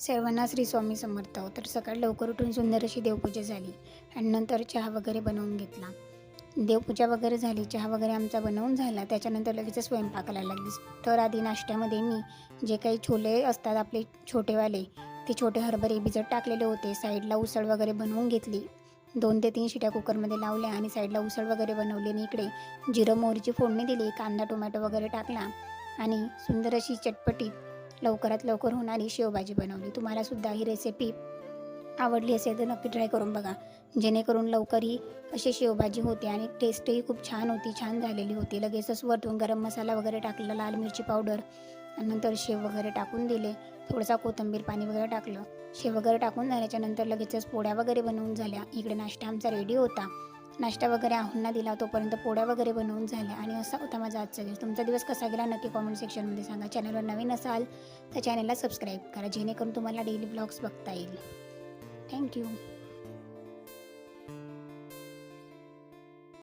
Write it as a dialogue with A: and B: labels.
A: सर्वांना श्री स्वामी समर्थ. तर सकाळी लवकर उठून सुंदर अशी देवपूजा झाली आणि नंतर चहा वगैरे बनवून घेतला. देवपूजा वगैरे झाली, चहा वगैरे आमचा बनवून झाला. त्याच्यानंतर लगेच स्वयंपाकाला लागली. तर आधी नाश्त्यामध्ये मी जे काही छोले असतात आपले छोटेवाले, ते छोटे हरभरे भिजत टाकलेले होते. साईडला उसळ वगैरे बनवून घेतली. 2 ते 3 शिट्या कुकरमध्ये लावल्या आणि साईडला उसळ वगैरे बनवली आणि इकडे जिरं मोहरीची फोडणी दिली, कांदा टोमॅटो वगैरे टाकला आणि सुंदर अशी चटपटीत लवकरात लवकर होणारी शेवभाजी बनवली. तुम्हालासुद्धा ही रेसिपी आवडली असेल तर नक्की ट्राय करून बघा, जेणेकरून लवकर ही अशी शेवभाजी होते आणि टेस्टही खूप छान होती, छान झालेली होती. लगेचच वरतून गरम मसाला वगैरे टाकला, लाल मिरची पावडर आणि नंतर शेव वगैरे टाकून दिले, थोडंसं कोथिंबीर पाणी वगैरे टाकलं. शेव वगैरे टाकून झाल्याच्यानंतर लगेचच पोळ्या वगैरे बनवून झाल्या. इकडे नाश्ता आमचा रेडी होता. नाश्ता वगैरे आहुंना दिला, तोपर्यंत पोळ्या वगैरे बनवून झाल्या आणि असा होता माझा आजचा दिवस. तुमचा दिवस कसा गेला नक्की कॉमेंट सेक्शनमध्ये सांगा. चॅनलवर नवीन असाल तर चॅनलला सबस्क्राईब करा, जेणेकरून तुम्हाला डेली ब्लॉग्स बघता येईल. थँक्यू.